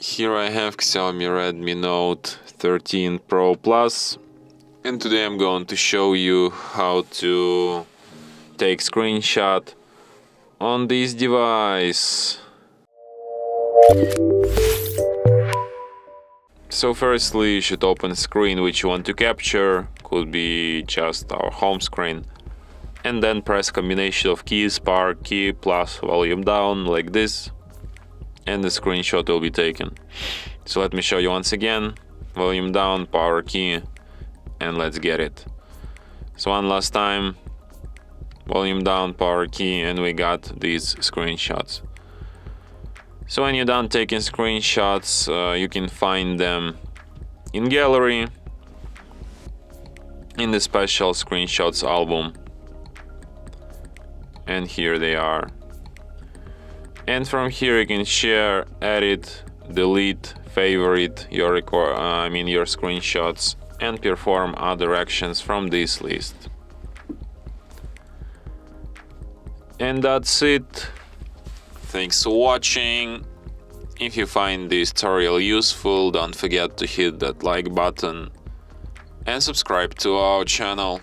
Here I have Xiaomi Redmi Note 13 Pro Plus, and today I'm going to show you how to take screenshot on this device. So firstly, you should open screen which you want to capture, could be just our home screen, and then press combination of keys, power key plus volume down like this, and the screenshot will be taken. So let me show you once again, volume down, power key, and let's get it. So one last time, volume down, power key, and we got these screenshots. So when you're done taking screenshots, you can find them in gallery, in the special screenshots album, and here they are. And from here you can share, edit, delete, favorite your screenshots, and perform other actions from this list. And that's it. Thanks for watching. If you find this tutorial useful, don't forget to hit that like button and subscribe to our channel.